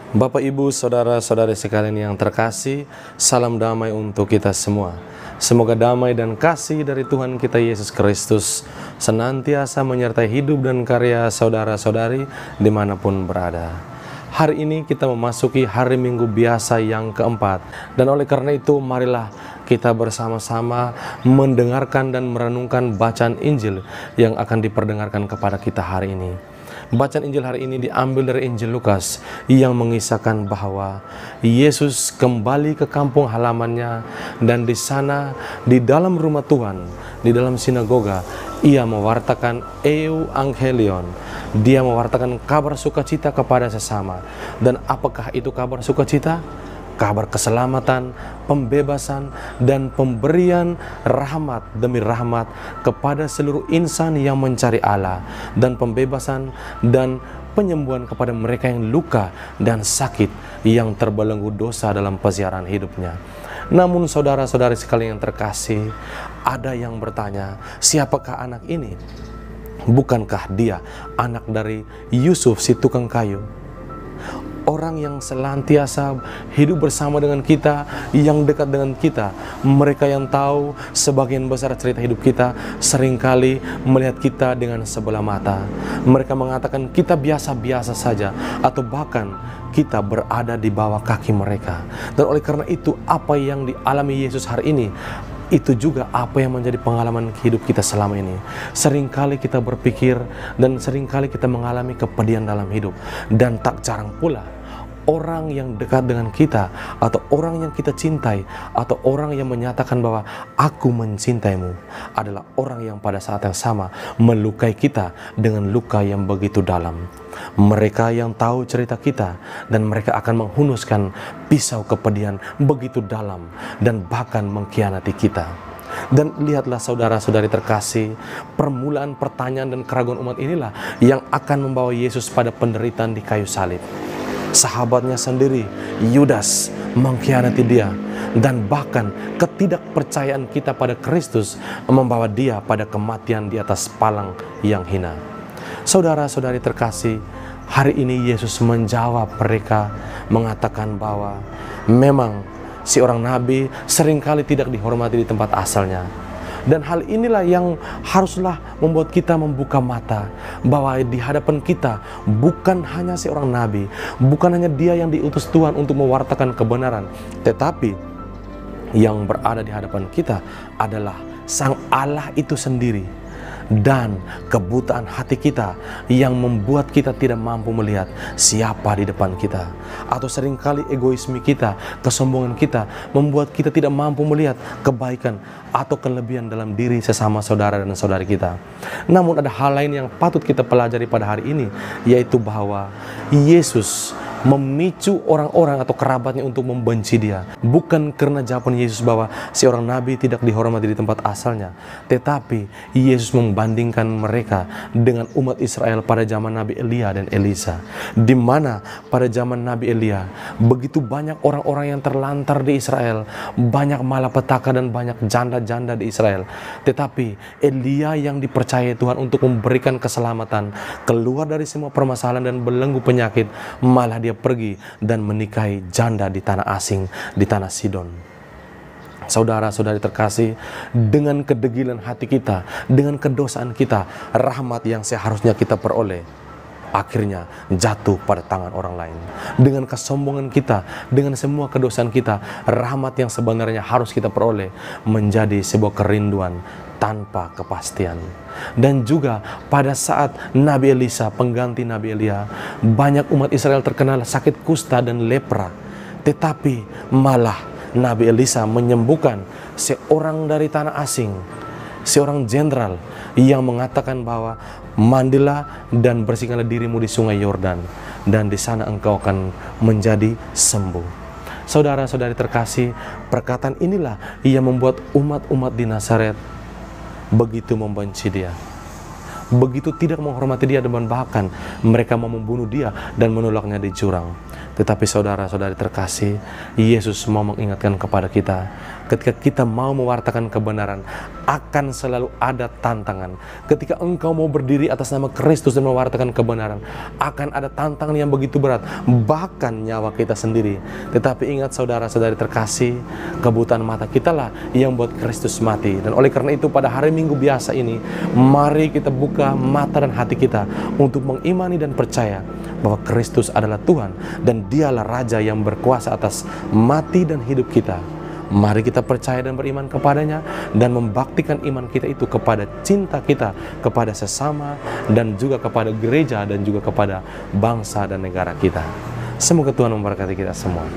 Bapak, Ibu, Saudara-saudari sekalian yang terkasih, salam damai untuk kita semua. Semoga damai dan kasih dari Tuhan kita Yesus Kristus senantiasa menyertai hidup dan karya saudara-saudari dimanapun berada. Hari ini kita memasuki hari Minggu biasa yang keempat, dan oleh karena itu marilah kita bersama-sama mendengarkan dan merenungkan bacaan Injil yang akan diperdengarkan kepada kita hari ini. Bacaan Injil hari ini diambil dari Injil Lukas yang mengisahkan bahwa Yesus kembali ke kampung halamannya, dan di sana di dalam rumah Tuhan, di dalam sinagoga, ia mewartakan Euangelion. Dia mewartakan kabar sukacita kepada sesama. Dan apakah itu kabar sukacita? Kabar keselamatan, pembebasan, dan pemberian rahmat demi rahmat kepada seluruh insan yang mencari Allah, dan pembebasan dan penyembuhan kepada mereka yang luka dan sakit, yang terbelenggu dosa dalam pesiaran hidupnya. Namun saudara-saudari sekalian yang terkasih, ada yang bertanya, siapakah anak ini? Bukankah dia anak dari Yusuf si tukang kayu? Orang yang senantiasa hidup bersama dengan kita, yang dekat dengan kita. Mereka yang tahu sebagian besar cerita hidup kita, seringkali melihat kita dengan sebelah mata. Mereka mengatakan kita biasa-biasa saja, atau bahkan kita berada di bawah kaki mereka. Dan oleh karena itu, apa yang dialami Yesus hari ini, itu juga apa yang menjadi pengalaman hidup kita selama ini. Seringkali kita berpikir dan seringkali kita mengalami kepedihan dalam hidup. Dan tak jarang pula orang yang dekat dengan kita, atau orang yang kita cintai, atau orang yang menyatakan bahwa aku mencintaimu, adalah orang yang pada saat yang sama melukai kita dengan luka yang begitu dalam. Mereka yang tahu cerita kita, dan mereka akan menghunuskan pisau kepedihan begitu dalam, dan bahkan mengkhianati kita. Dan lihatlah saudara-saudari terkasih, permulaan pertanyaan dan keraguan umat inilah yang akan membawa Yesus pada penderitaan di kayu salib. Sahabatnya sendiri, Yudas, mengkhianati dia, dan bahkan ketidakpercayaan kita pada Kristus membawa dia pada kematian di atas palang yang hina. Saudara-saudari terkasih, hari ini Yesus menjawab mereka, mengatakan bahwa memang si orang nabi seringkali tidak dihormati di tempat asalnya. Dan hal inilah yang haruslah membuat kita membuka mata, bahwa di hadapan kita bukan hanya seorang nabi, bukan hanya dia yang diutus Tuhan untuk mewartakan kebenaran, tetapi yang berada di hadapan kita adalah Sang Allah itu sendiri. Dan kebutaan hati kita yang membuat kita tidak mampu melihat siapa di depan kita. Atau seringkali egoisme kita, kesombongan kita membuat kita tidak mampu melihat kebaikan atau kelebihan dalam diri sesama saudara dan saudari kita. Namun ada hal lain yang patut kita pelajari pada hari ini, yaitu bahwa Yesus memicu orang-orang atau kerabatnya untuk membenci dia. Bukan karena jawaban Yesus bahwa seorang nabi tidak dihormati di tempat asalnya, tetapi Yesus membandingkan mereka dengan umat Israel pada zaman Nabi Elia dan Elisa, di mana pada zaman Nabi Elia begitu banyak orang-orang yang terlantar di Israel, banyak malapetaka dan banyak janda-janda di Israel. Tetapi Elia yang dipercaya Tuhan untuk memberikan keselamatan, keluar dari semua permasalahan dan belenggu penyakit, malah dia pergi dan menikahi janda di tanah asing, di tanah Sidon. Saudara-saudari terkasih, dengan kedegilan hati kita, dengan kedosaan kita, rahmat yang seharusnya kita peroleh akhirnya jatuh pada tangan orang lain. Dengan kesombongan kita, dengan semua kedosaan kita, rahmat yang sebenarnya harus kita peroleh menjadi sebuah kerinduan tanpa kepastian. Dan juga pada saat Nabi Elisa, pengganti Nabi Elia, banyak umat Israel terkena sakit kusta dan lepra, tetapi malah Nabi Elisa menyembuhkan seorang dari tanah asing, seorang jenderal yang mengatakan bahwa mandilah dan bersihkanlah dirimu di sungai Yordan, dan di sana engkau akan menjadi sembuh. Saudara-saudari terkasih, perkataan inilah yang membuat umat-umat di Nazaret begitu membenci dia. begitu tidak menghormati dia, dan bahkan mereka mau membunuh dia dan menolaknya di jurang. Tetapi saudara-saudari terkasih, Yesus mau mengingatkan kepada kita, ketika kita mau mewartakan kebenaran, akan selalu ada tantangan. Ketika engkau mau berdiri atas nama Kristus dan mewartakan kebenaran, akan ada tantangan yang begitu berat, bahkan nyawa kita sendiri. Tetapi ingat saudara-saudari terkasih, kebutaan mata kita lah yang buat Kristus mati. Dan oleh karena itu pada hari Minggu biasa ini, mari kita buka mata dan hati kita untuk mengimani dan percaya bahwa Kristus adalah Tuhan dan Dialah Raja yang berkuasa atas mati dan hidup kita. Mari kita percaya dan beriman kepadanya, dan membaktikan iman kita itu kepada cinta kita kepada sesama, dan juga kepada gereja, dan juga kepada bangsa dan negara kita. Semoga Tuhan memberkati kita semua.